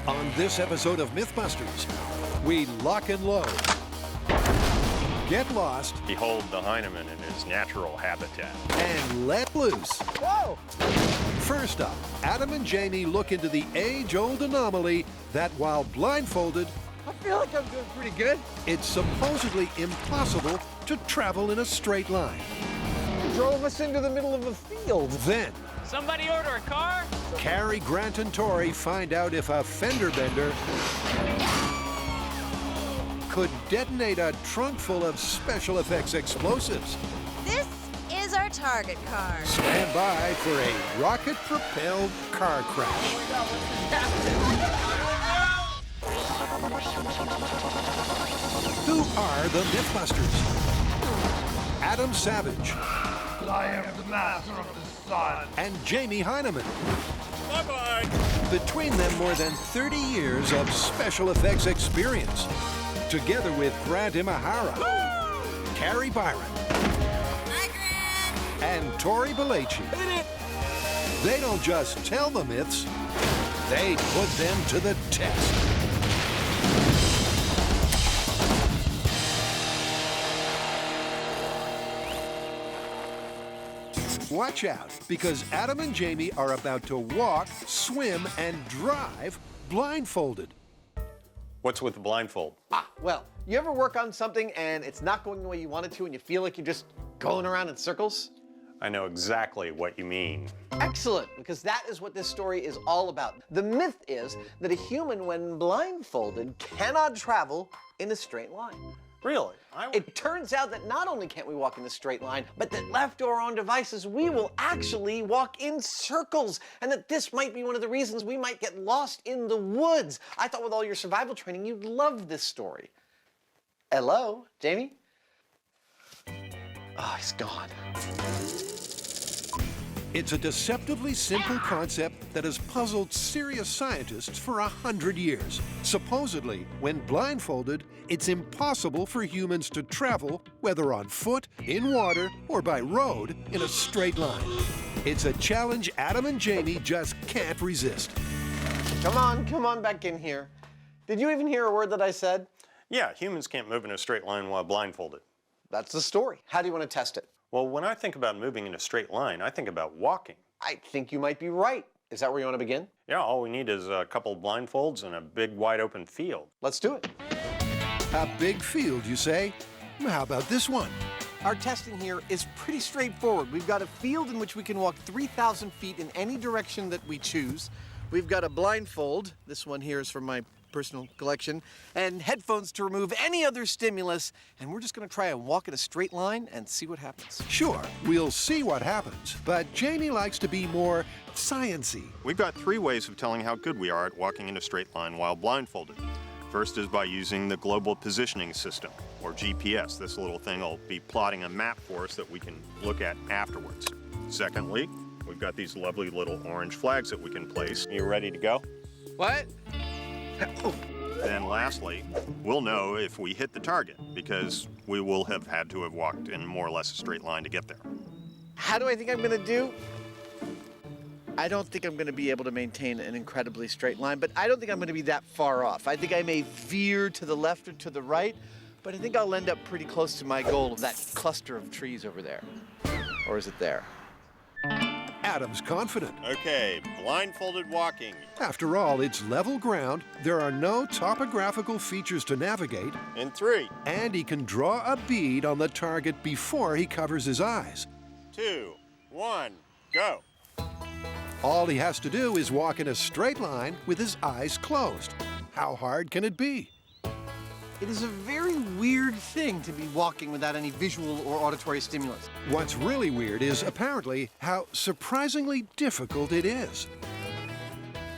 On this episode of MythBusters, we lock and load, get lost, behold the Hyneman in his natural habitat, and let loose. Whoa! First up, Adam and Jamie look into the age-old anomaly that while blindfolded, I feel like I'm doing pretty good. it's supposedly impossible to travel in a straight line. You drove us into the middle of a field. Then, Somebody order a car? Carrie, Grant, and Tori find out if a fender bender could detonate a trunk full of special effects explosives. This is our target car. Stand by for a rocket-propelled car crash. Who are the MythBusters? Adam Savage I am the master of the sun. and Jamie Hyneman. Bye-bye. Between them, more than 30 years of special effects experience. Together with Grant Imahara, Carrie Byron, and Tori Belleci. They don't just tell the myths, they put them to the test. Watch out, because Adam and Jamie are about to walk, swim, and drive blindfolded. What's with the blindfold? Well, you ever work on something and it's not going the way you want it to and you feel like you're just going around in circles? I know exactly what you mean. Excellent, because that is what this story is all about. The myth is that a human, when blindfolded, cannot travel in a straight line. Really? It turns out that not only can't we walk in a straight line, but that left or on devices, we will actually walk in circles, and that this might be one of the reasons we might get lost in the woods. I thought with all your survival training, you'd love this story. Hello, Jamie? Oh, he's gone. It's a deceptively simple concept that has puzzled serious scientists for 100 years. Supposedly, when blindfolded, it's impossible for humans to travel, whether on foot, in water, or by road, in a straight line. It's a challenge Adam and Jamie just can't resist. Come on back in here. Did you even hear a word that I said? Yeah, humans can't move in a straight line while blindfolded. That's the story. How do you want to test it? Well, when I think about moving in a straight line, I think about walking. I think you might be right. Is that where you want to begin? Yeah, all we need is a couple of blindfolds and a big wide open field. Let's do it. A big field, you say? How about this one? Our testing here is pretty straightforward. We've got a field in which we can walk 3,000 feet in any direction that we choose. We've got a blindfold. This one here is from my personal collection, and headphones to remove any other stimulus, and we're just gonna try and walk in a straight line and see what happens. Sure, we'll see what happens, but Jamie likes to be more science-y. We've got 3 ways of telling how good we are at walking in a straight line while blindfolded. First is by using the Global Positioning System, or GPS. This little thing will be plotting a map for us that we can look at afterwards. Secondly, we've got these lovely little orange flags that we can place. You ready to go? What? Then lastly, we'll know if we hit the target, because we will have had to have walked in more or less a straight line to get there. How do I think I'm gonna do? I don't think I'm gonna be able to maintain an incredibly straight line, but I don't think I'm gonna be that far off. I think I may veer to the left or to the right, but I think I'll end up pretty close to my goal of that cluster of trees over there. Or is it there? Adam's confident. Okay, blindfolded walking. After all, it's level ground, there are no topographical features to navigate, In 3, and he can draw a bead on the target before he covers his eyes. 2, 1, go. All he has to do is walk in a straight line with his eyes closed. How hard can it be? It is a very weird thing to be walking without any visual or auditory stimulus. What's really weird is apparently how surprisingly difficult it is.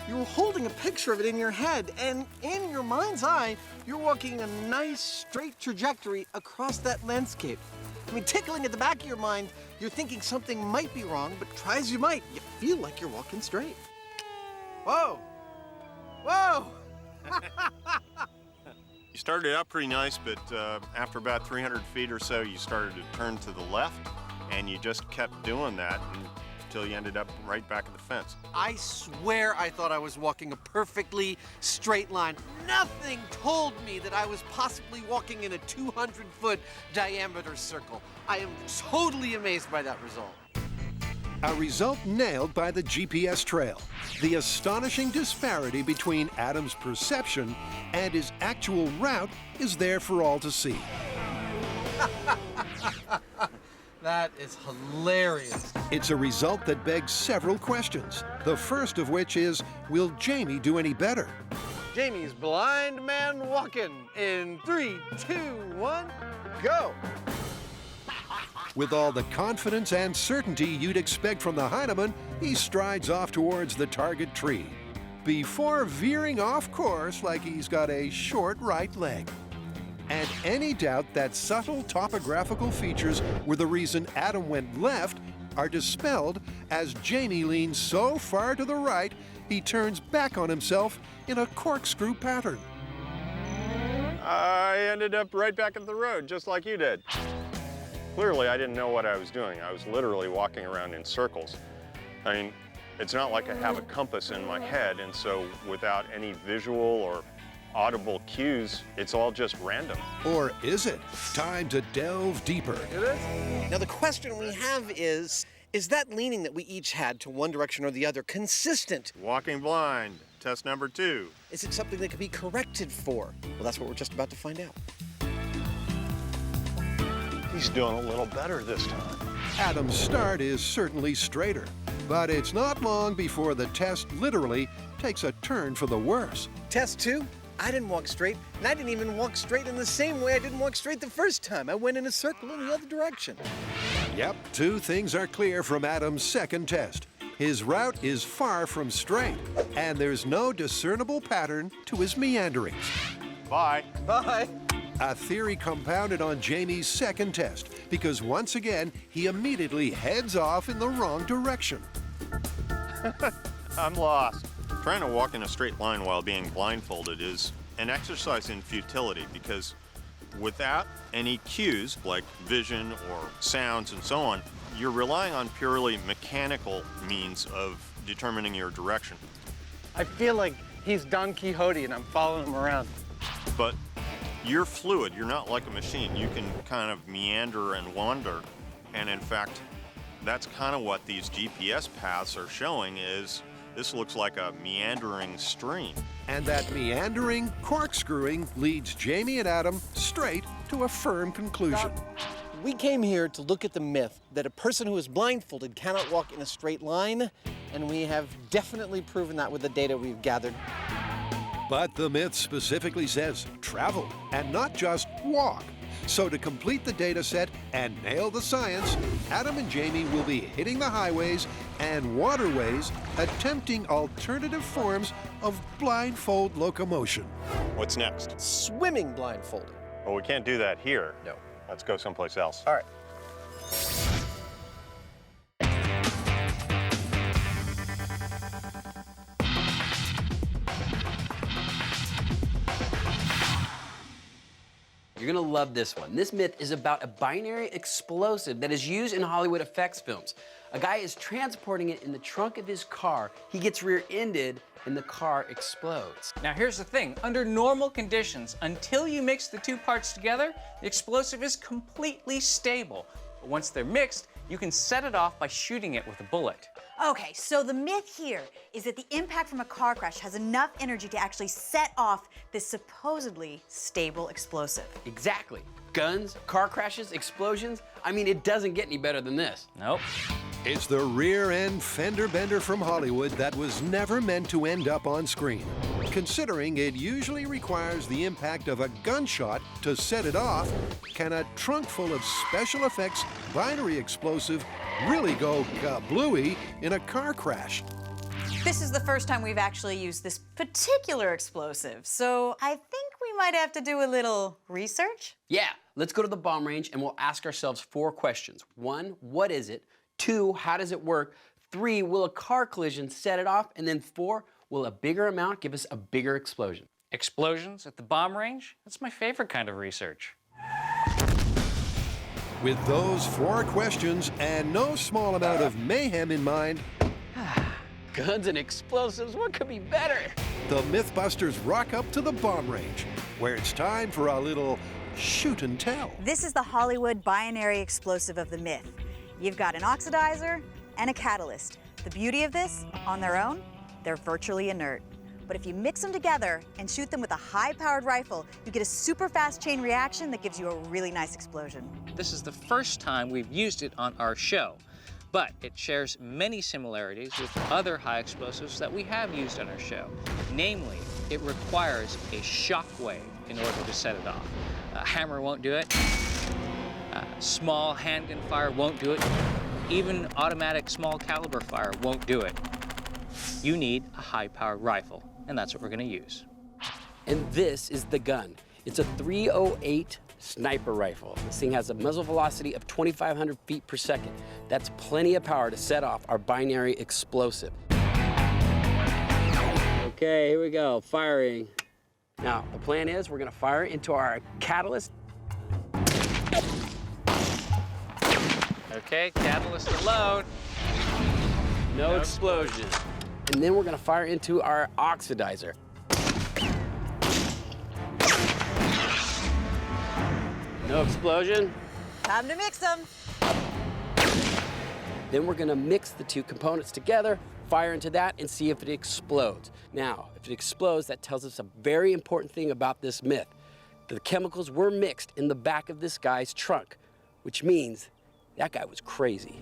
You're holding a picture of it in your head, and in your mind's eye, you're walking a nice straight trajectory across that landscape. I mean, tickling at the back of your mind, you're thinking something might be wrong, but try as you might, you feel like you're walking straight. Whoa! Whoa! You started out pretty nice, but after about 300 feet or so, you started to turn to the left, and you just kept doing that. And until you ended up right back at the fence. I swear I thought I was walking a perfectly straight line. Nothing told me that I was possibly walking in a 200-foot diameter circle. I am totally amazed by that result. A result nailed by the GPS trail. The astonishing disparity between Adam's perception and his actual route is there for all to see. That is hilarious. It's a result that begs several questions. The first of which is, will Jamie do any better? Jamie's blind man walking in 3, 2, 1, go. With all the confidence and certainty you'd expect from the Hyneman, he strides off towards the target tree, before veering off course like he's got a short right leg. And any doubt that subtle topographical features were the reason Adam went left are dispelled as Jamie leans so far to the right, he turns back on himself in a corkscrew pattern. I ended up right back at the road, just like you did. Clearly, I didn't know what I was doing. I was literally walking around in circles. I mean, it's not like I have a compass in my head, and so without any visual or audible cues, it's all just random. Or is it? Time to delve deeper. It is? Now the question we have is that leaning that we each had to one direction or the other consistent? Walking blind, test number 2. Is it something that can be corrected for? Well, that's what we're just about to find out. He's doing a little better this time. Adam's start is certainly straighter, but it's not long before the test literally takes a turn for the worse. Test 2, I didn't walk straight, and I didn't even walk straight in the same way I didn't walk straight the first time. I went in a circle in the other direction. Yep, two things are clear from Adam's second test. His route is far from straight, and there's no discernible pattern to his meanderings. Bye. Bye. A theory compounded on Jamie's second test, because once again, he immediately heads off in the wrong direction. I'm lost. Trying to walk in a straight line while being blindfolded is an exercise in futility because without any cues like vision or sounds and so on, you're relying on purely mechanical means of determining your direction. I feel like he's Don Quixote and I'm following him around. But you're fluid, you're not like a machine. You can kind of meander and wander. And in fact, that's kind of what these GPS paths are showing is this looks like a meandering stream. And that meandering, corkscrewing leads Jamie and Adam straight to a firm conclusion. We came here to look at the myth that a person who is blindfolded cannot walk in a straight line, and we have definitely proven that with the data we've gathered. But the myth specifically says travel and not just walk. So to complete the data set and nail the science, Adam and Jamie will be hitting the highways and waterways, attempting alternative forms of blindfold locomotion. What's next? Swimming blindfolded. Well, we can't do that here. No. Let's go someplace else. All right. You're gonna love this one. This myth is about a binary explosive that is used in Hollywood effects films. A guy is transporting it in the trunk of his car. He gets rear-ended and the car explodes. Now here's the thing, under normal conditions, until you mix the two parts together, the explosive is completely stable. But once they're mixed, you can set it off by shooting it with a bullet. Okay, so the myth here is that the impact from a car crash has enough energy to actually set off this supposedly stable explosive. Exactly. Guns, car crashes, explosions. I mean, it doesn't get any better than this. Nope. It's the rear-end fender bender from Hollywood that was never meant to end up on screen, considering it usually requires the impact of a gunshot to set it off. Can a trunk full of special effects binary explosive really go kablooey in a car crash? This is the first time we've actually used this particular explosive, so I think we might have to do a little research. Yeah, let's go to the bomb range and we'll ask ourselves 4 questions. 1, what is it? 2, how does it work? 3, will a car collision set it off? And then 4, will a bigger amount give us a bigger explosion? Explosions at the bomb range? That's my favorite kind of research. With those 4 questions and no small amount of mayhem in mind, Guns and explosives, what could be better? the MythBusters rock up to the bomb range, where it's time for a little shoot and tell. This is the Hollywood binary explosive of the myth. You've got an oxidizer and a catalyst. The beauty of this, on their own, they're virtually inert. But if you mix them together and shoot them with a high-powered rifle, you get a super fast chain reaction that gives you a really nice explosion. This is the first time we've used it on our show, but it shares many similarities with other high explosives that we have used on our show. Namely, it requires a shock wave in order to set it off. A hammer won't do it. Small handgun fire won't do it. Even automatic small caliber fire won't do it. You need a high-powered rifle, and that's what we're going to use. And this is the gun. It's a 308 sniper rifle. This thing has a muzzle velocity of 2,500 feet per second. That's plenty of power to set off our binary explosive. Okay, here we go, firing. Now, the plan is we're gonna fire into our catalyst. Okay, catalyst to load. No explosion. And then we're gonna fire into our oxidizer. No explosion. Time to mix them. Then we're gonna mix the 2 components together, fire into that, and see if it explodes. Now, if it explodes, that tells us a very important thing about this myth. The chemicals were mixed in the back of this guy's trunk, which means that guy was crazy.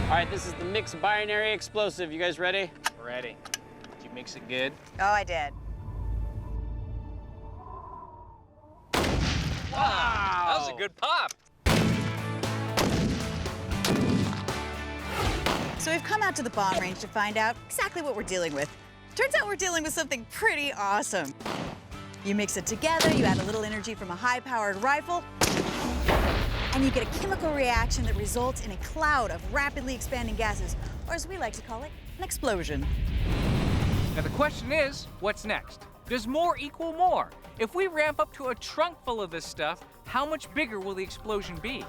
All right, this is the mixed binary explosive. You guys ready? Ready. Did you mix it good? Oh, I did. Wow! That was a good pop. So we've come out to the bomb range to find out exactly what we're dealing with. Turns out we're dealing with something pretty awesome. You mix it together, you add a little energy from a high-powered rifle, and you get a chemical reaction that results in a cloud of rapidly expanding gases, or as we like to call it, an explosion. Now the question is, what's next? Does more equal more? If we ramp up to a trunk full of this stuff, how much bigger will the explosion be?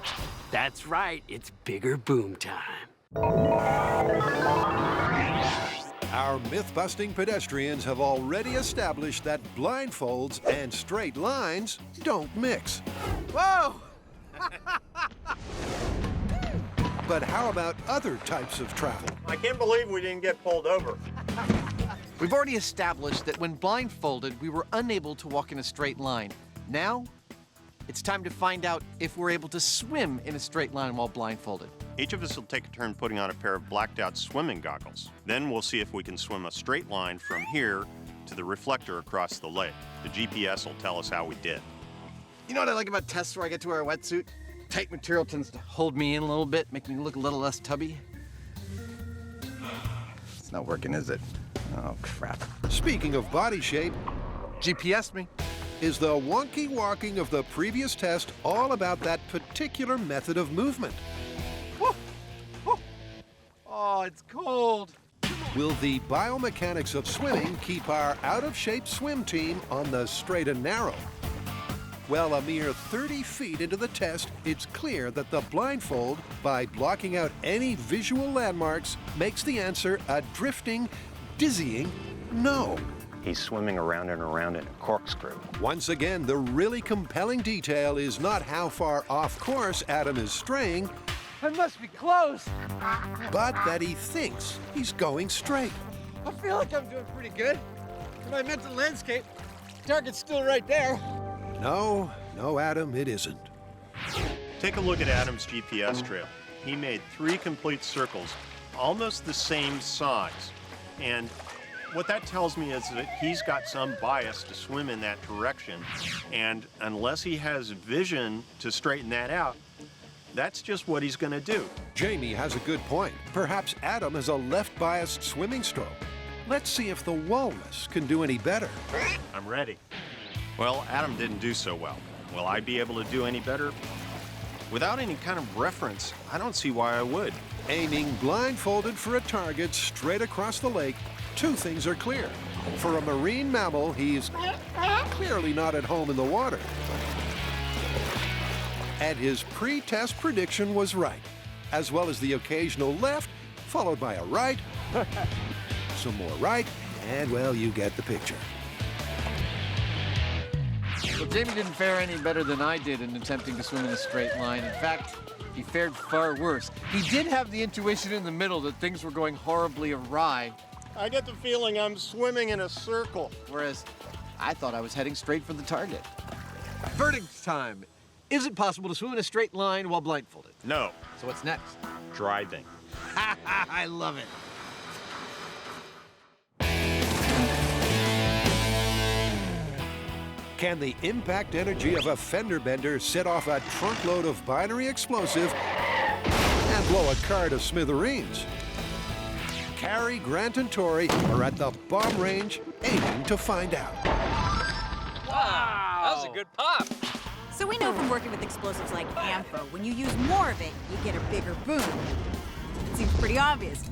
That's right, it's bigger boom time. Our myth-busting pedestrians have already established that blindfolds and straight lines don't mix. Whoa! But how about other types of travel? I can't believe we didn't get pulled over. We've already established that when blindfolded, we were unable to walk in a straight line. Now, it's time to find out if we're able to swim in a straight line while blindfolded. Each of us will take a turn putting on a pair of blacked-out swimming goggles. Then we'll see if we can swim a straight line from here to the reflector across the lake. The GPS will tell us how we did. You know what I like about tests where I get to wear a wetsuit? Tight material tends to hold me in a little bit, make me look a little less tubby. It's not working, is it? Oh, crap. Speaking of body shape, GPS'd me. is the wonky walking of the previous test all about that particular method of movement? Woo! Woo! Oh, it's cold. Will the biomechanics of swimming keep our out-of-shape swim team on the straight and narrow? Well, a mere 30 feet into the test, it's clear that the blindfold, by blocking out any visual landmarks, makes the answer a drifting, dizzying no. He's swimming around and around in a corkscrew. Once again, the really compelling detail is not how far off course Adam is straying, I must be close. but that he thinks he's going straight. I feel like I'm doing pretty good. In my mental landscape, target's still right there. No, Adam, it isn't. Take a look at Adam's GPS trail. He made 3 complete circles, almost the same size. And what that tells me is that he's got some bias to swim in that direction. And unless he has vision to straighten that out, that's just what he's going to do. Jamie has a good point. Perhaps Adam has a left-biased swimming stroke. Let's see if the walrus can do any better. I'm ready. Well, Adam didn't do so well. Will I be able to do any better? Without any kind of reference, I don't see why I would. Aiming blindfolded for a target straight across the lake, 2 things are clear. For a marine mammal, he's clearly not at home in the water. And his pre-test prediction was right, as well as the occasional left, followed by a right, some more right, and well, you get the picture. Well, Jamie didn't fare any better than I did in attempting to swim in a straight line. In fact, he fared far worse. He did have the intuition in the middle that things were going horribly awry, I get the feeling I'm swimming in a circle. whereas I thought I was heading straight for the target. Verdict time. Is it possible to swim in a straight line while blindfolded? No, So what's next? driving. I love it. Can the impact energy of a fender bender set off a trunkload of binary explosive and blow a car to smithereens? Carrie, Grant, and Tori are at the bomb range aiming to find out. Wow, that was a good pop. So we know from working with explosives like AMFO, when you use more of it, you get a bigger boom. It seems pretty obvious.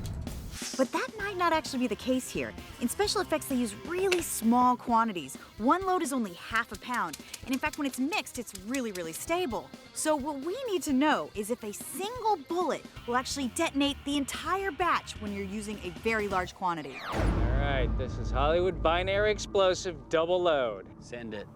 But that might not actually be the case here. In special effects, they use really small quantities. One load is only half a pound. And in fact, when it's mixed, it's really, really stable. So what we need to know is if a single bullet will actually detonate the entire batch when you're using a very large quantity. All right, this is Hollywood binary explosive double load. Send it.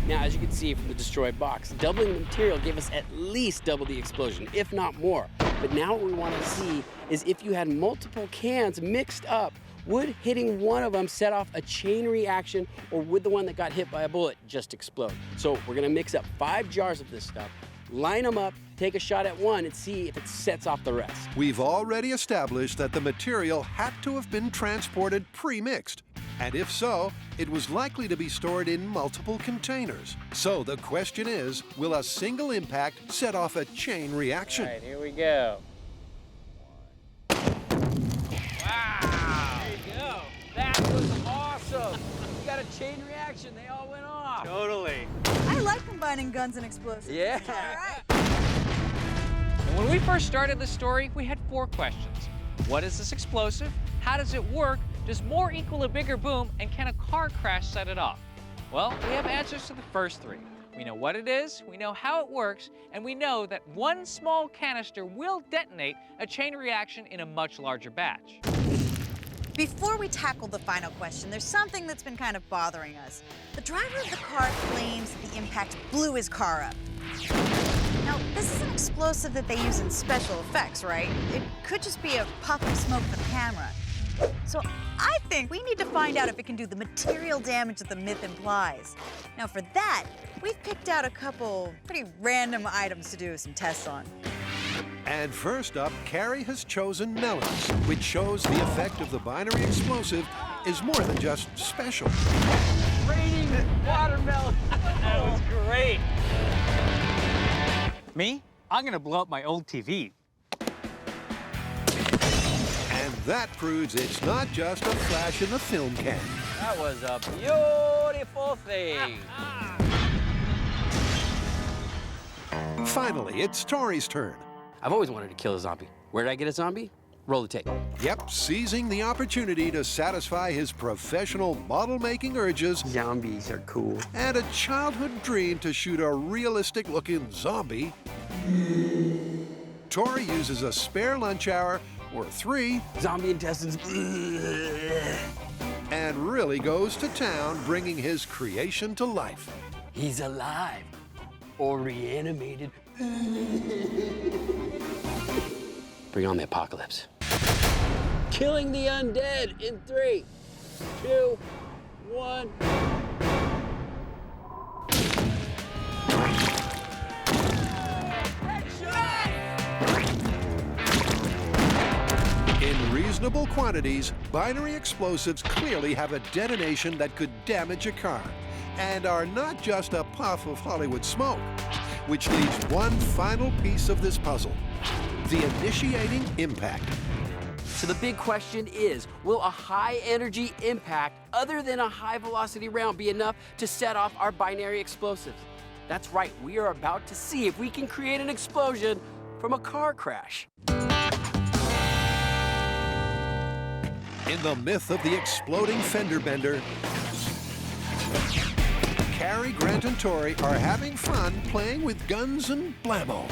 Now, as you can see from the destroyed box, doubling the material gave us at least double the explosion, if not more. But now what we want to see is if you had multiple cans mixed up, would hitting one of them set off a chain reaction, or would the one that got hit by a bullet just explode? So we're gonna mix up 5 jars of this stuff, line them up, take a shot at one, and see if it sets off the rest. We've already established that the material had to have been transported pre-mixed. And if so, it was likely to be stored in multiple containers. So the question is, will a single impact set off a chain reaction? All right, here we go. Wow! There you go. That was awesome. You got a chain reaction. They all went off. Totally. I like combining guns and explosives. Yeah. All right. And when we first started this story, we had 4 questions. What is this explosive? How does it work? Does more equal a bigger boom? And can a car crash set it off? Well, we have answers to the first 3. We know what it is, we know how it works, and we know that one small canister will detonate a chain reaction in a much larger batch. Before we tackle the final question, there's something that's been kind of bothering us. The driver of the car claims that the impact blew his car up. Now, this is an explosive that they use in special effects, right? It could just be a puff of smoke for the camera. So I think we need to find out if it can do the material damage that the myth implies. Now, for that, we've picked out a couple pretty random items to do some tests on. And first up, Carrie has chosen melons, which shows the effect of the binary explosive is more than just special. Raining watermelon. That was great. Me? I'm gonna blow up my old TV. And that proves it's not just a flash in the film can. That was a beautiful thing. Finally, it's Tori's turn. I've always wanted to kill a zombie. Where did I get a zombie? Roll the tape. Yep, seizing the opportunity to satisfy his professional model-making urges Zombies are cool. and a childhood dream to shoot a realistic-looking zombie, Tori uses a spare lunch hour, or 3, Zombie intestines. and really goes to town, bringing his creation to life. He's alive. Or reanimated. Bring on the apocalypse. Killing the undead in 3, 2, 1. In reasonable quantities, binary explosives clearly have a detonation that could damage a car, and are not just a puff of Hollywood smoke. Which leaves one final piece of this puzzle, the initiating impact. So the big question is, will a high energy impact other than a high velocity round be enough to set off our binary explosives? That's right, we are about to see if we can create an explosion from a car crash. In the myth of the exploding fender bender, Carrie, Grant, and Tori are having fun playing with guns and blammo.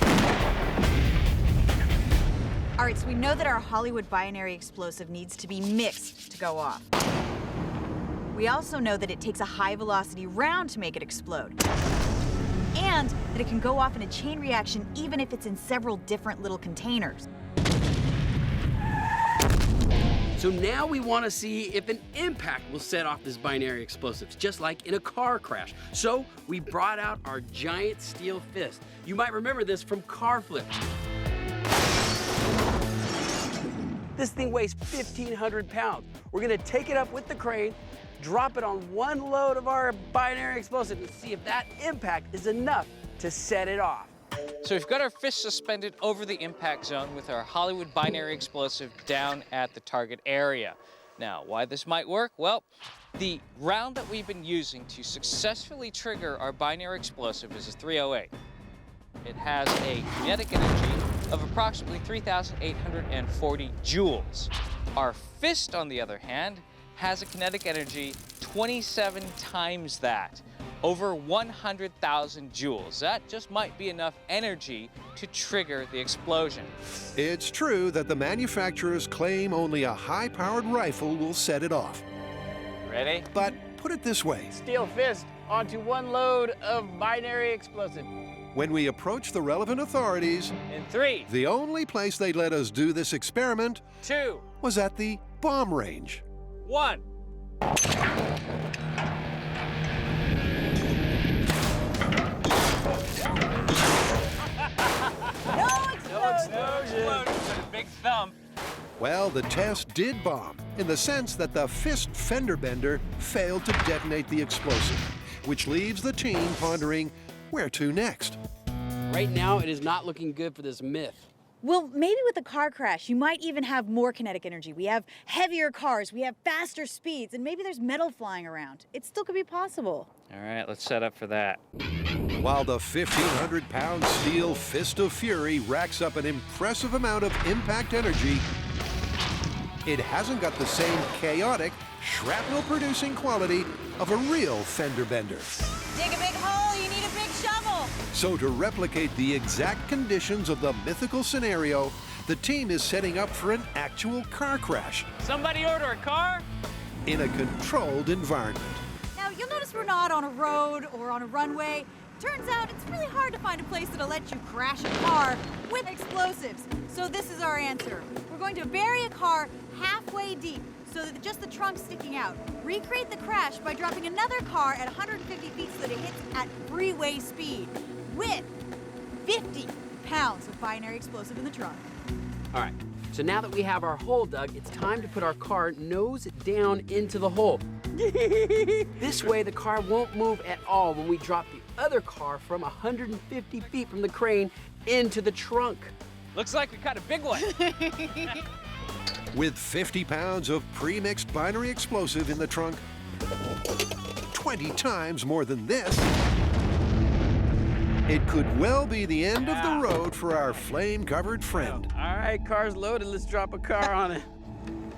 All right, so we know that our Hollywood binary explosive needs to be mixed to go off. We also know that it takes a high-velocity round to make it explode. And that it can go off in a chain reaction even if it's in several different little containers. So now we want to see if an impact will set off this binary explosives, just like in a car crash. So we brought out our giant steel fist. You might remember this from car flips. This thing weighs 1,500 pounds. We're gonna take it up with the crane, drop it on one load of our binary explosive and see if that impact is enough to set it off. So we've got our fist suspended over the impact zone with our Hollywood binary explosive down at the target area. Now, why this might work? Well, the round that we've been using to successfully trigger our binary explosive is a 308. It has a kinetic energy of approximately 3,840 joules. Our fist, on the other hand, has a kinetic energy 27 times that, over 100,000 joules. That just might be enough energy to trigger the explosion. It's true that the manufacturers claim only a high-powered rifle will set it off. Ready? But put it this way. Steel fist onto one load of binary explosive. When we approached the relevant authorities, In 3, the only place they'd let us do this experiment 2, was at the bomb range. 1. No explosion! Big thump. Well, the test did bomb, in the sense that the fist fender bender failed to detonate the explosive, which leaves the team pondering where to next. Right now, it is not looking good for this myth. Well, maybe with a car crash, you might even have more kinetic energy. We have heavier cars, we have faster speeds, and maybe there's metal flying around. It still could be possible. All right, let's set up for that. While the 1,500-pound steel fist of fury racks up an impressive amount of impact energy, it hasn't got the same chaotic, shrapnel-producing quality of a real fender bender. Dig a big hole, you need a big shovel. So to replicate the exact conditions of the mythical scenario, the team is setting up for an actual car crash Somebody order a car? in a controlled environment. Now, you'll notice we're not on a road or on a runway. Turns out it's really hard to find a place that'll let you crash a car with explosives. So this is our answer. We're going to bury a car halfway deep so that just the trunk's sticking out. Recreate the crash by dropping another car at 150 feet so that it hits at freeway speed with 50 pounds of binary explosive in the trunk. All right, so now that we have our hole dug, it's time to put our car nose down into the hole. This way, the car won't move at all when we drop the other car from 150 feet from the crane into the trunk. Looks like we caught a big one. With 50 pounds of pre-mixed binary explosive in the trunk, 20 times more than this, it could well be the end of the road for our flame-covered friend. All right, car's loaded. Let's drop a car on it.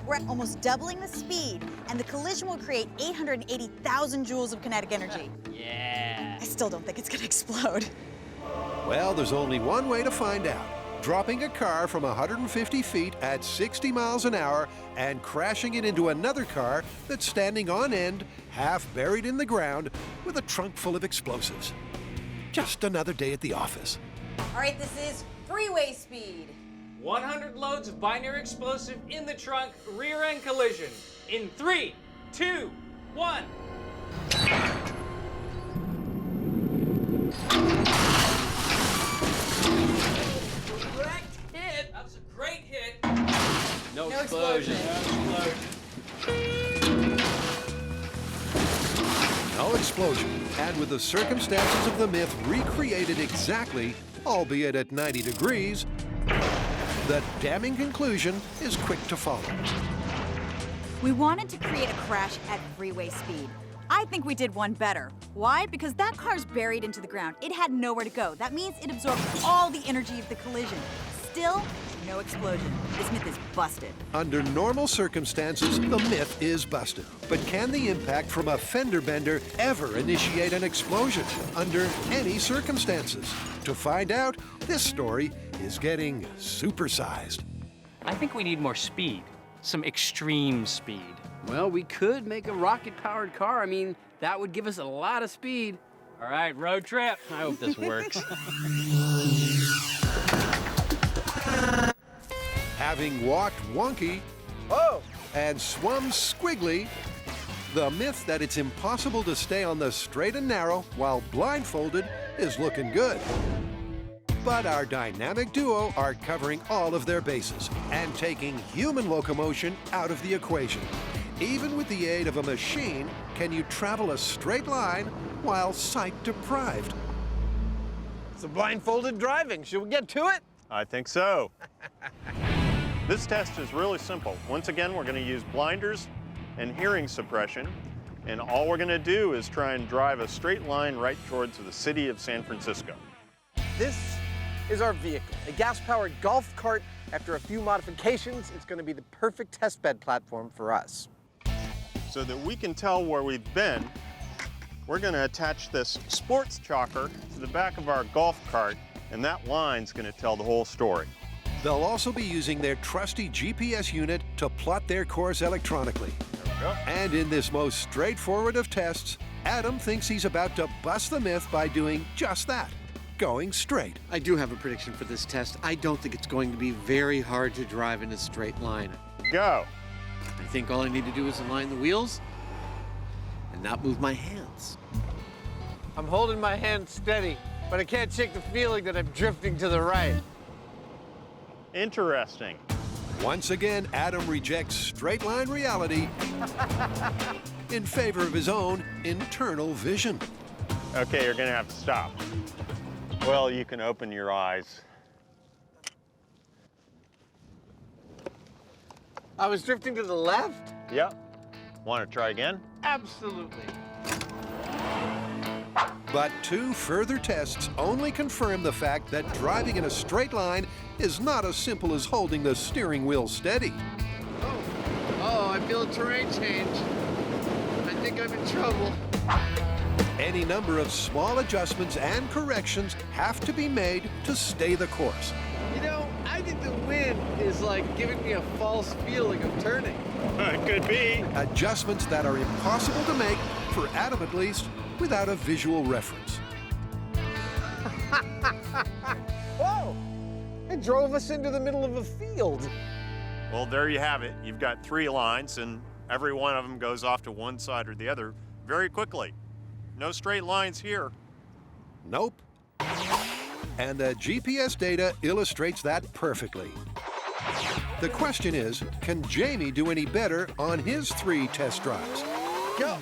We're almost doubling the speed, and the collision will create 880,000 joules of kinetic energy. Yeah. I still don't think it's gonna explode. Well, there's only one way to find out. Dropping a car from 150 feet at 60 miles an hour and crashing it into another car that's standing on end, half buried in the ground, with a trunk full of explosives. Just another day at the office. All right, this is freeway speed. 100 loads of binary explosive in the trunk, rear end collision. In 3, 2, 1. Correct hit. That was a great hit. No explosion. No explosion, and with the circumstances of the myth recreated exactly, albeit at 90 degrees, the damning conclusion is quick to follow. We wanted to create a crash at freeway speed. I think we did one better. Why? Because that car's buried into the ground. It had nowhere to go. That means it absorbed all the energy of the collision. Still, No explosion. This myth is busted. Under normal circumstances, the myth is busted. But can the impact from a fender bender ever initiate an explosion under any circumstances? To find out, this story is getting supersized. I think we need more speed, some extreme speed. Well, we could make a rocket-powered car. I mean, that would give us a lot of speed. All right, road trip. I hope this works. Having walked wonky and swum squiggly, the myth that it's impossible to stay on the straight and narrow while blindfolded is looking good. But our dynamic duo are covering all of their bases and taking human locomotion out of the equation. Even with the aid of a machine, can you travel a straight line while sight-deprived? So blindfolded driving, should we get to it? I think so. This test is really simple. Once again, we're going to use blinders and hearing suppression, and all we're going to do is try and drive a straight line right towards the city of San Francisco. This is our vehicle, a gas-powered golf cart. After a few modifications, it's going to be the perfect testbed platform for us. So that we can tell where we've been, we're going to attach this sports chalker to the back of our golf cart, and that line's going to tell the whole story. They'll also be using their trusty GPS unit to plot their course electronically. There we go. And in this most straightforward of tests, Adam thinks he's about to bust the myth by doing just that, going straight. I do have a prediction for this test. I don't think it's going to be very hard to drive in a straight line. Go. I think all I need to do is align the wheels and not move my hands. I'm holding my hand steady, but I can't shake the feeling that I'm drifting to the right. Interesting. Once again, Adam rejects straight-line reality in favor of his own internal vision. Okay, you're going to have to stop. Well, you can open your eyes. I was drifting to the left? Yep. Want to try again? Absolutely. But two further tests only confirm the fact that driving in a straight line is not as simple as holding the steering wheel steady. Oh, I feel a terrain change. I think I'm in trouble. Any number of small adjustments and corrections have to be made to stay the course. You know, I think the wind is like giving me a false feeling of turning. It could be. Adjustments that are impossible to make, for Adam at least, without a visual reference. Whoa! It drove us into the middle of a field. Well, there you have it. You've got 3 lines, and every one of them goes off to one side or the other very quickly. No straight lines here. Nope. And the GPS data illustrates that perfectly. The question is, can Jamie do any better on his 3 test drives? Go!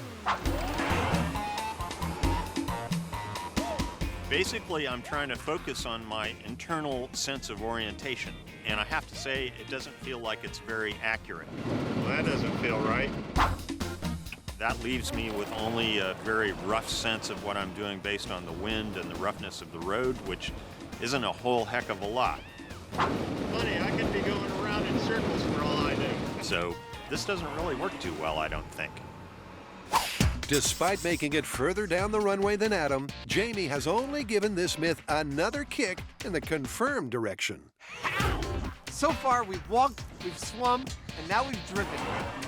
Basically, I'm trying to focus on my internal sense of orientation, and I have to say, it doesn't feel like it's very accurate. Well, that doesn't feel right. That leaves me with only a very rough sense of what I'm doing based on the wind and the roughness of the road, which isn't a whole heck of a lot. Funny, I could be going around in circles for all I know. So this doesn't really work too well, I don't think. Despite making it further down the runway than Adam, Jamie has only given this myth another kick in the confirmed direction. So far, we've walked, we've swum, and now we've driven.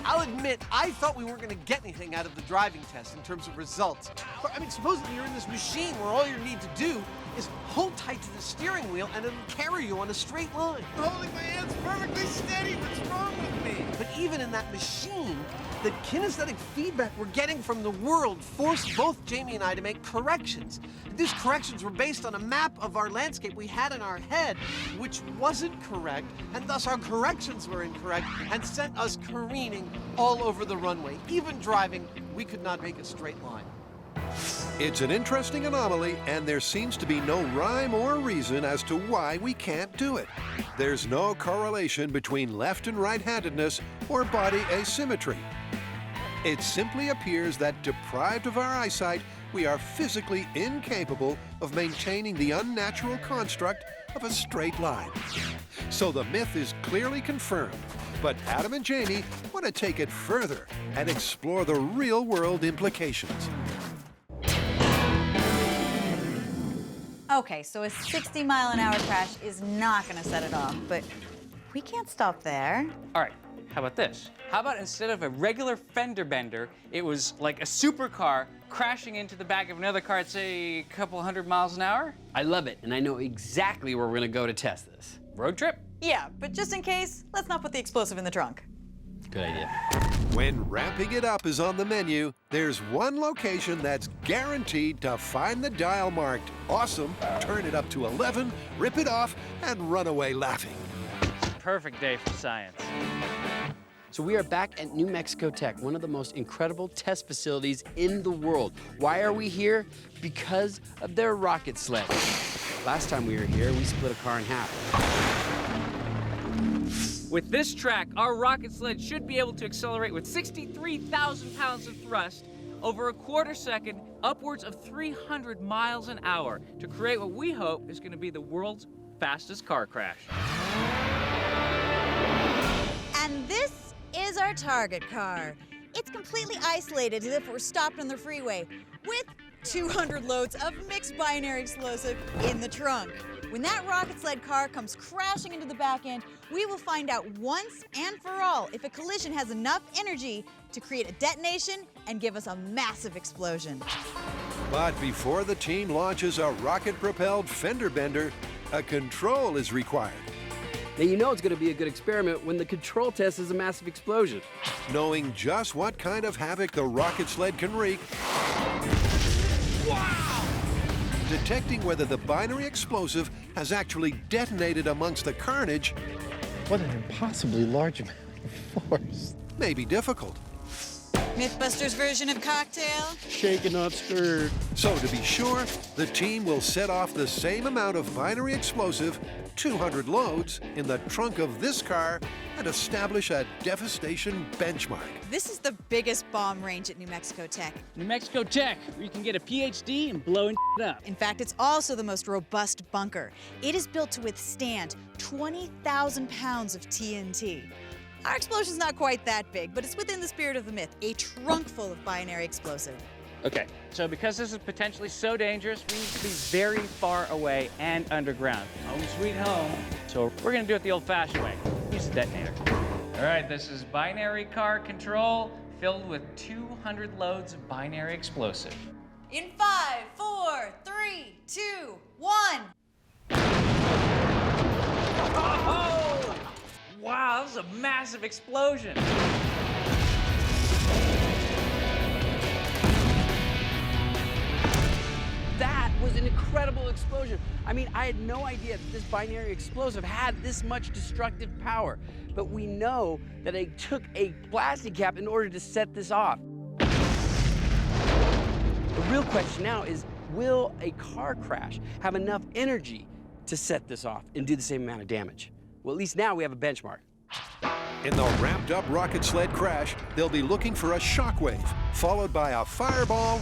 I'll admit, I thought we weren't going to get anything out of the driving test in terms of results. But, I mean, supposedly you're in this machine where all you need to do is hold tight to the steering wheel and it'll carry you on a straight line. I'm holding my hands perfectly steady. What's wrong with me? But even in that machine, the kinesthetic feedback we're getting from the world forced both Jamie and I to make corrections. These corrections were based on a map of our landscape we had in our head, which wasn't correct, and thus our corrections were incorrect and sent us careening all over the runway. Even driving, we could not make a straight line. It's an interesting anomaly, and there seems to be no rhyme or reason as to why we can't do it. There's no correlation between left and right-handedness or body asymmetry. It simply appears that, deprived of our eyesight, we are physically incapable of maintaining the unnatural construct of a straight line. So the myth is clearly confirmed, but Adam and Jamie want to take it further and explore the real-world implications. Okay, so a 60-mile-an-hour crash is not going to set it off, but we can't stop there. All right, how about this? How about instead of a regular fender bender, it was like a supercar crashing into the back of another car at, say, a couple hundred miles an hour? I love it, and I know exactly where we're gonna go to test this. Road trip? Yeah, but just in case, let's not put the explosive in the trunk. Good idea. When ramping it up is on the menu, there's one location that's guaranteed to find the dial marked awesome, turn it up to 11, rip it off, and run away laughing. Perfect day for science. So we are back at New Mexico Tech, one of the most incredible test facilities in the world. Why are we here? Because of their rocket sled. Last time we were here, we split a car in half. With this track, our rocket sled should be able to accelerate with 63,000 pounds of thrust over a quarter second, upwards of 300 miles an hour, to create what we hope is going to be the world's fastest car crash. And this is our target car. It's completely isolated as if it were stopped on the freeway with 200 loads of mixed binary explosive in the trunk. When that rocket sled car comes crashing into the back end, we will find out once and for all if a collision has enough energy to create a detonation and give us a massive explosion. But before the team launches a rocket-propelled fender bender, a control is required. Now you know it's going to be a good experiment when the control test is a massive explosion. Knowing just what kind of havoc the rocket sled can wreak, detecting whether the binary explosive has actually detonated amongst the carnage, What an impossibly large amount of force. may be difficult. MythBusters version of cocktail? Shaken, not stirred. So to be sure, the team will set off the same amount of binary explosive, 200 loads, in the trunk of this car and establish a devastation benchmark. This is the biggest bomb range at New Mexico Tech. New Mexico Tech, where you can get a PhD and blowing up. In fact, it's also the most robust bunker. It is built to withstand 20,000 pounds of TNT. Our explosion's not quite that big, but it's within the spirit of the myth, a trunk full of binary explosive. Okay, so because this is potentially so dangerous, we need to be very far away and underground. Home sweet home. So we're gonna do it the old-fashioned way. Use the detonator. All right, this is binary car control filled with 200 loads of binary explosive. In 5, 4, 3, 2, 1. Oh! Wow, that was a massive explosion. That was an incredible explosion. I mean, I had no idea that this binary explosive had this much destructive power. But we know that they took a blasting cap in order to set this off. The real question now is, will a car crash have enough energy to set this off and do the same amount of damage? Well, at least now we have a benchmark. In the ramped-up rocket sled crash, they'll be looking for a shockwave, followed by a fireball,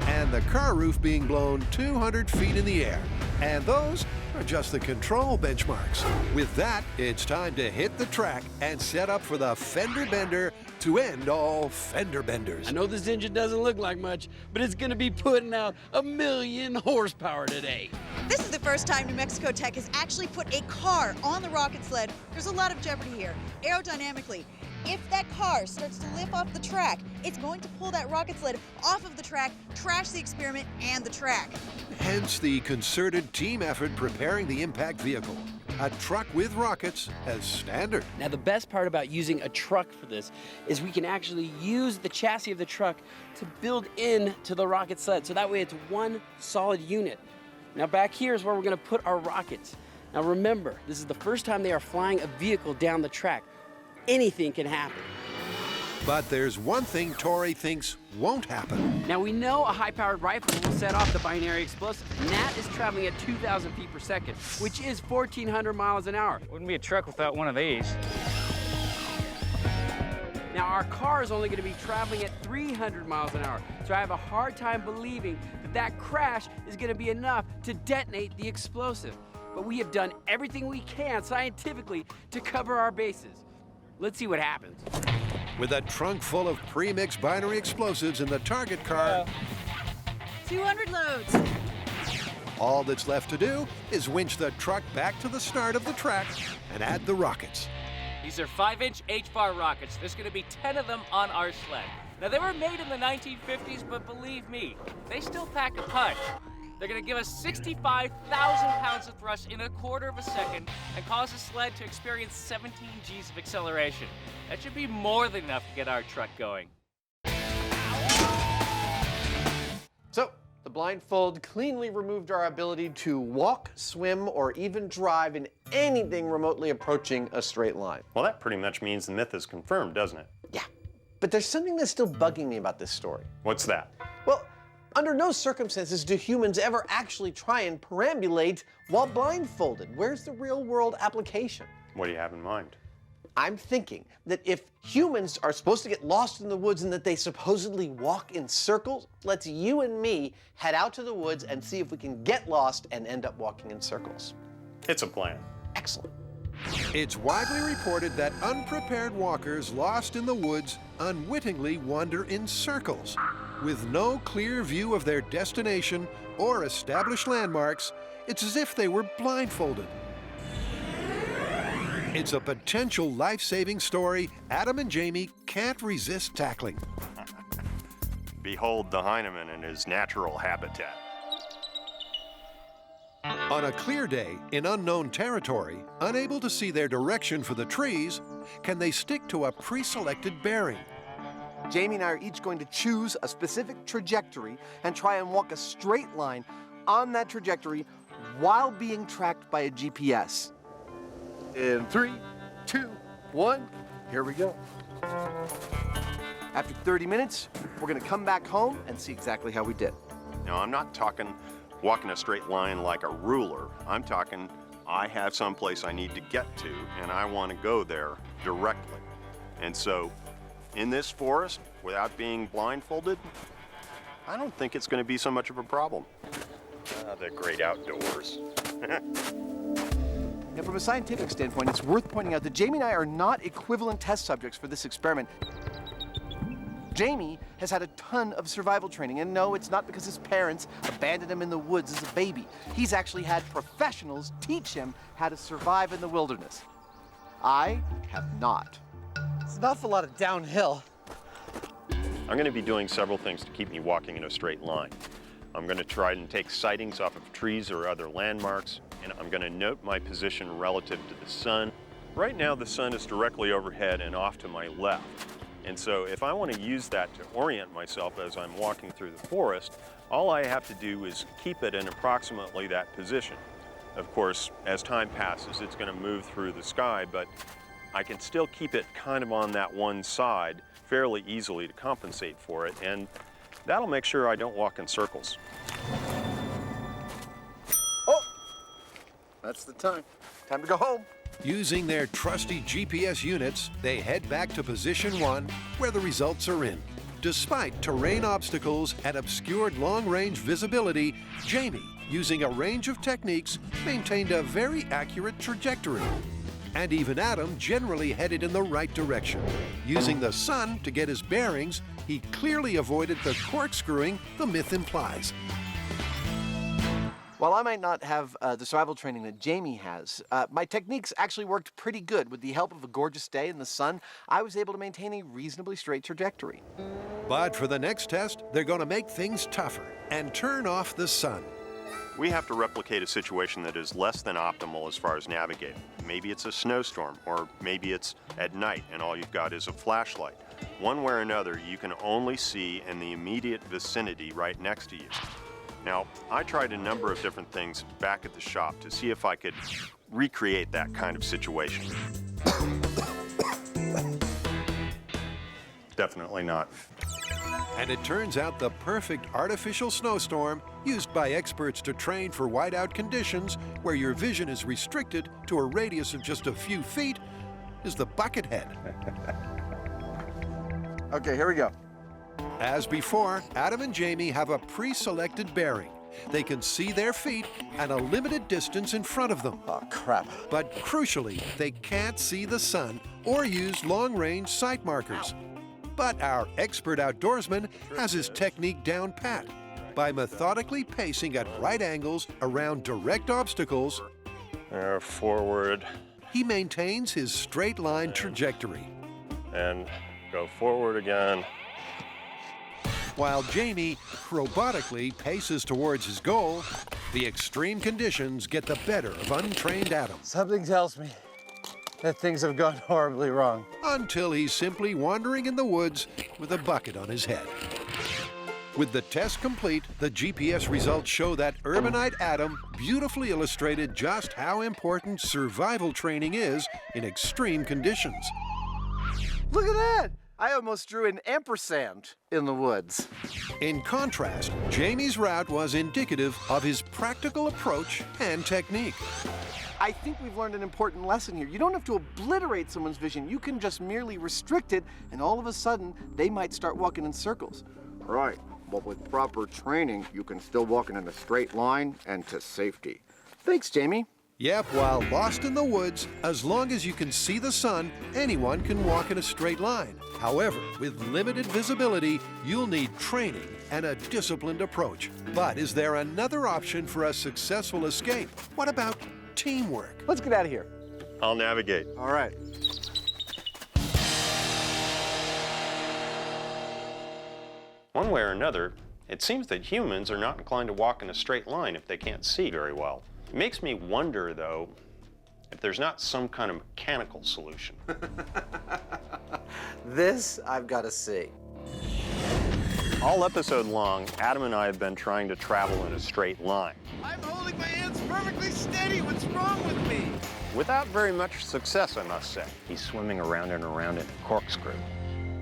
and the car roof being blown 200 feet in the air. And those are just the control benchmarks. With that, it's time to hit the track and set up for the fender bender to end all fender benders. I know this engine doesn't look like much, but it's gonna be putting out 1,000,000 horsepower today. This is the first time New Mexico Tech has actually put a car on the rocket sled. There's a lot of jeopardy here. Aerodynamically, if that car starts to lift off the track, it's going to pull that rocket sled off of the track, trash the experiment and the track. Hence the concerted team effort preparing the impact vehicle. A truck with rockets as standard. Now, the best part about using a truck for this is we can actually use the chassis of the truck to build into the rocket sled, so that way it's one solid unit. Now, back here is where we're gonna put our rockets. Now, remember, this is the first time they are flying a vehicle down the track. Anything can happen. But there's one thing Tori thinks won't happen. Now, we know a high-powered rifle will set off the binary explosive, and that is traveling at 2,000 feet per second, which is 1,400 miles an hour. Wouldn't be a truck without one of these. Now, our car is only going to be traveling at 300 miles an hour, so I have a hard time believing that that crash is going to be enough to detonate the explosive. But we have done everything we can scientifically to cover our bases. Let's see what happens. With a trunk full of pre-mixed binary explosives in the target car, 200 loads. all that's left to do is winch the truck back to the start of the track and add the rockets. These are 5-inch H-bar rockets. There's going to be 10 of them on our sled. Now, they were made in the 1950s, but believe me, they still pack a punch. They're going to give us 65,000 pounds of thrust in a quarter of a second and cause the sled to experience 17 G's of acceleration. That should be more than enough to get our truck going. So, the blindfold cleanly removed our ability to walk, swim, or even drive in anything remotely approaching a straight line. Well, that pretty much means the myth is confirmed, doesn't it? Yeah, but there's something that's still bugging me about this story. What's that? Well, under no circumstances do humans ever actually try and perambulate while blindfolded. Where's the real-world application? What do you have in mind? I'm thinking that if humans are supposed to get lost in the woods and that they supposedly walk in circles, let's you and me head out to the woods and see if we can get lost and end up walking in circles. It's a plan. Excellent. It's widely reported that unprepared walkers lost in the woods unwittingly wander in circles. With no clear view of their destination or established landmarks, it's as if they were blindfolded. It's a potential life-saving story Adam and Jamie can't resist tackling. Behold the Hyneman in his natural habitat. On a clear day in unknown territory, unable to see their direction for the trees, can they stick to a pre-selected bearing? Jamie and I are each going to choose a specific trajectory and try and walk a straight line on that trajectory while being tracked by a GPS. In 3, 2, 1, here we go. After 30 minutes, we're gonna come back home and see exactly how we did. Now, I'm not talking walking a straight line like a ruler. I'm talking I have someplace I need to get to, and I want to go there directly. And so, in this forest, without being blindfolded, I don't think it's going to be so much of a problem. The great outdoors. Now, from a scientific standpoint, it's worth pointing out that Jamie and I are not equivalent test subjects for this experiment. Jamie has had a ton of survival training, and no, it's not because his parents abandoned him in the woods as a baby. He's actually had professionals teach him how to survive in the wilderness. I have not. It's an awful lot of downhill. I'm going to be doing several things to keep me walking in a straight line. I'm going to try and take sightings off of trees or other landmarks, and I'm going to note my position relative to the sun. Right now, the sun is directly overhead and off to my left. And so if I want to use that to orient myself as I'm walking through the forest, all I have to do is keep it in approximately that position. Of course, as time passes, it's going to move through the sky, but I can still keep it kind of on that one side fairly easily to compensate for it, and that'll make sure I don't walk in circles. Oh, that's the time. Time to go home. Using their trusty GPS units, they head back to position 1, where the results are in. Despite terrain obstacles and obscured long-range visibility, Jamie, using a range of techniques, maintained a very accurate trajectory. And even Adam generally headed in the right direction. Using the sun to get his bearings, he clearly avoided the corkscrewing the myth implies. While I might not have the survival training that Jamie has, my techniques actually worked pretty good. With the help of a gorgeous day in the sun, I was able to maintain a reasonably straight trajectory. But for the next test, they're going to make things tougher and turn off the sun. We have to replicate a situation that is less than optimal as far as navigating. Maybe it's a snowstorm, or maybe it's at night and all you've got is a flashlight. One way or another, you can only see in the immediate vicinity right next to you. Now, I tried a number of different things back at the shop to see if I could recreate that kind of situation. Definitely not. And it turns out the perfect artificial snowstorm, used by experts to train for whiteout conditions where your vision is restricted to a radius of just a few feet, is the Buckethead. Okay, here we go. As before, Adam and Jamie have a pre-selected bearing. They can see their feet and a limited distance in front of them. Oh, crap. But crucially, they can't see the sun or use long-range sight markers. But our expert outdoorsman has his technique down pat. By methodically pacing at right angles around direct obstacles, Forward he maintains his straight line trajectory. and go forward again. While Jamie robotically paces towards his goal, the extreme conditions get the better of untrained Adam. Something tells me that things have gone horribly wrong. Until he's simply wandering in the woods with a bucket on his head. With the test complete, the GPS results show that urbanite Adam beautifully illustrated just how important survival training is in extreme conditions. Look at that! I almost drew an ampersand in the woods. In contrast, Jamie's route was indicative of his practical approach and technique. I think we've learned an important lesson here. You don't have to obliterate someone's vision. You can just merely restrict it, and all of a sudden, they might start walking in circles. Right, but with proper training, you can still walk in a straight line and to safety. Thanks, Jamie. Yep, while lost in the woods, as long as you can see the sun, anyone can walk in a straight line. However, with limited visibility, you'll need training and a disciplined approach. But is there another option for a successful escape? What about teamwork? Let's get out of here. I'll navigate. All right. One way or another, it seems that humans are not inclined to walk in a straight line if they can't see very well. It makes me wonder, though, if there's not some kind of mechanical solution. This I've got to see. All episode long, Adam and I have been trying to travel in a straight line. I'm holding my hands perfectly steady. What's wrong with me? Without very much success, I must say. He's swimming around and around in a corkscrew.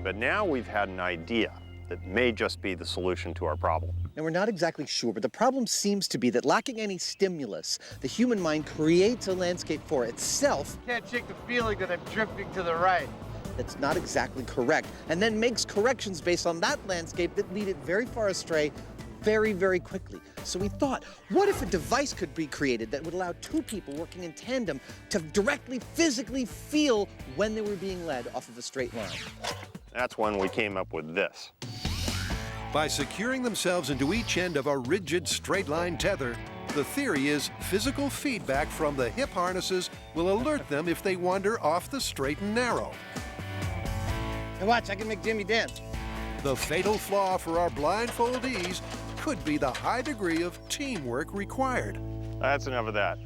But now we've had an idea that may just be the solution to our problem. And we're not exactly sure, but the problem seems to be that lacking any stimulus, the human mind creates a landscape for itself. Can't shake the feeling that I'm drifting to the right. That's not exactly correct, and then makes corrections based on that landscape that lead it very far astray very, very quickly. So we thought, what if a device could be created that would allow two people working in tandem to directly, physically feel when they were being led off of a straight line? That's when we came up with this. By securing themselves into each end of a rigid straight line tether, the theory is physical feedback from the hip harnesses will alert them if they wander off the straight and narrow. And watch, I can make Jimmy dance. The fatal flaw for our blindfoldees could be the high degree of teamwork required. That's enough of that.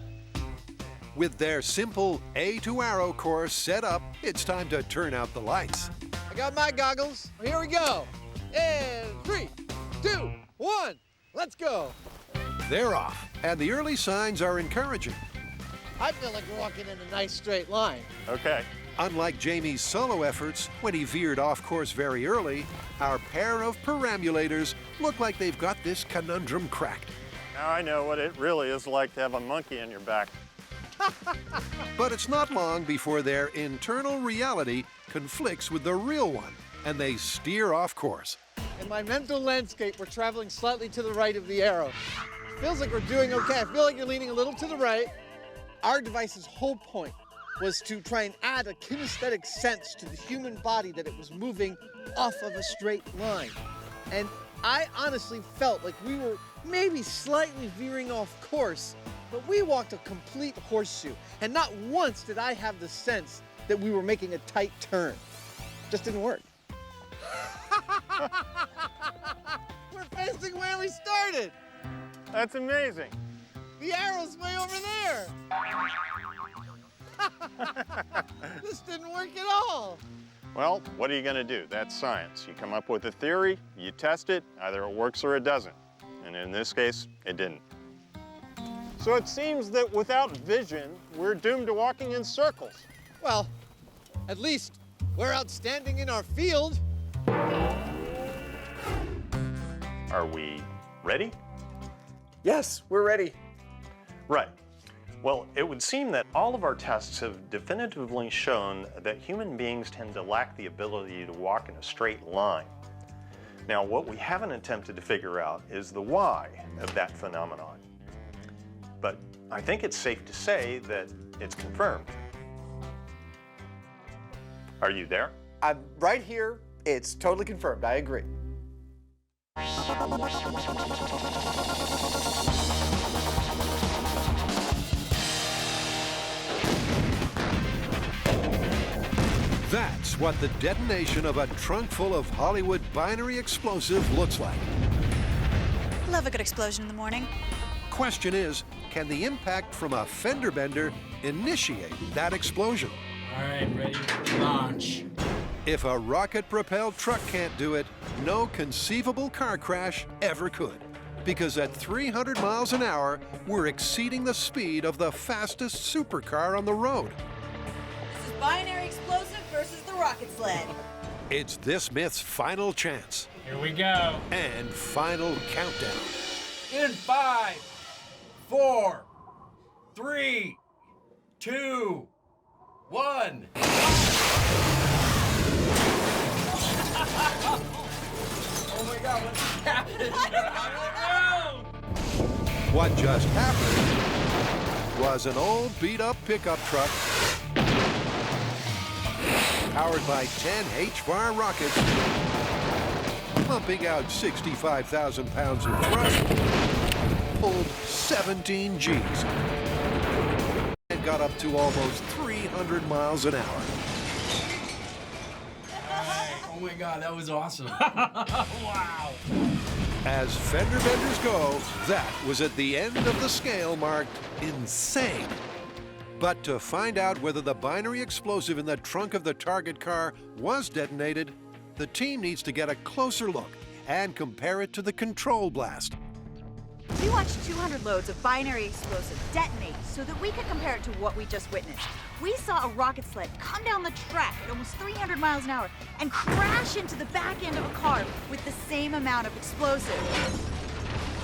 With their simple A to arrow course set up, it's time to turn out the lights. I got my goggles. Here we go. And 3, 2, 1, let's go. They're off, and the early signs are encouraging. I feel like we're walking in a nice straight line. Okay. Unlike Jamie's solo efforts, when he veered off course very early, our pair of perambulators look like they've got this conundrum cracked. Now I know what it really is like to have a monkey on your back. But it's not long before their internal reality conflicts with the real one, and they steer off course. In my mental landscape, we're traveling slightly to the right of the arrow. Feels like we're doing okay. I feel like you're leaning a little to the right. Our device's whole point was to try and add a kinesthetic sense to the human body that it was moving off of a straight line. And I honestly felt like we were maybe slightly veering off course, but we walked a complete horseshoe. And not once did I have the sense that we were making a tight turn. Just didn't work. We're facing where we started. That's amazing. The arrow's way over there. This didn't work at all. Well, what are you going to do? That's science. You come up with a theory, you test it, either it works or it doesn't. And in this case, it didn't. So it seems that without vision, we're doomed to walking in circles. Well, at least we're outstanding in our field. Are we ready? Yes, we're ready. Right. Well, it would seem that all of our tests have definitively shown that human beings tend to lack the ability to walk in a straight line. Now, what we haven't attempted to figure out is the why of that phenomenon. But I think it's safe to say that it's confirmed. Are you there? I'm right here. It's totally confirmed. I agree. That's what the detonation of a trunk full of Hollywood binary explosive looks like. Love a good explosion in the morning. Question is, can the impact from a fender bender initiate that explosion? All right, ready for launch. If a rocket-propelled truck can't do it, no conceivable car crash ever could. Because at 300 miles an hour, we're exceeding the speed of the fastest supercar on the road. This is binary explosive versus the rocket sled. It's this myth's final chance. Here we go. And final countdown. In 5, 4, 3, 2, 1. Oh my God, what just happened? I don't know. What just happened was an old beat-up pickup truck powered by 10 H-bar rockets pumping out 65,000 pounds of thrust, pulled 17 Gs, and got up to almost 300 miles an hour. Oh my God, that was awesome. Wow. As fender benders go, that was at the end of the scale marked insane. But to find out whether the binary explosive in the trunk of the target car was detonated, the team needs to get a closer look and compare it to the control blast. We watched 200 loads of binary explosive detonate so that we could compare it to what we just witnessed. We saw a rocket sled come down the track at almost 300 miles an hour and crash into the back end of a car with the same amount of explosive.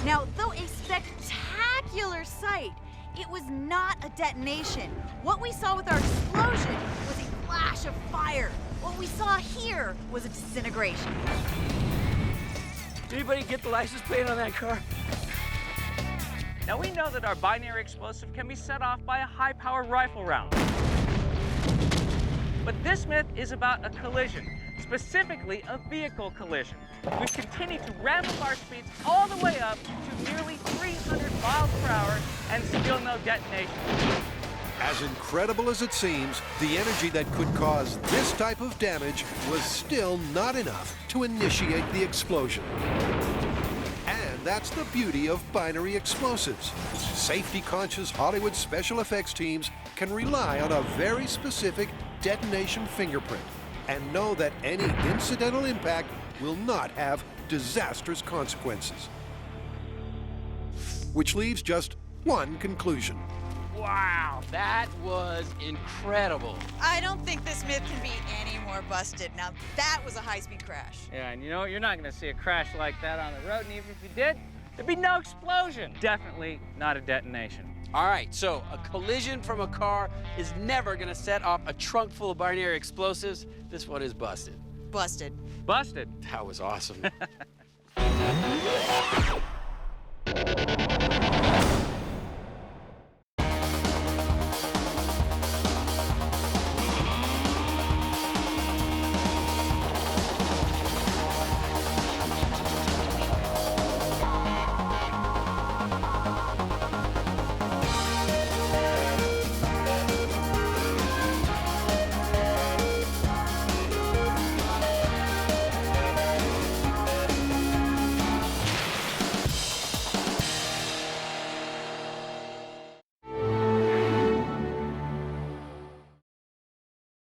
Now, though a spectacular sight, it was not a detonation. What we saw with our explosion was a flash of fire. What we saw here was a disintegration. Did anybody get the license plate on that car? Now we know that our binary explosive can be set off by a high-powered rifle round. But this myth is about a collision, specifically a vehicle collision. We've continued to ramp up our speeds all the way up to nearly 300 miles per hour and still no detonation. As incredible as it seems, the energy that could cause this type of damage was still not enough to initiate the explosion. And that's the beauty of binary explosives. Safety-conscious Hollywood special effects teams can rely on a very specific detonation fingerprint and know that any incidental impact will not have disastrous consequences. Which leaves just one conclusion. Wow, that was incredible. I don't think this myth can be any more busted. Now, that was a high-speed crash. Yeah, and you know, you're not going to see a crash like that on the road, and even if you did, there'd be no explosion. Definitely not a detonation. All right, so a collision from a car is never gonna set off a trunk full of binary explosives. This one is busted. Busted. Busted. That was awesome.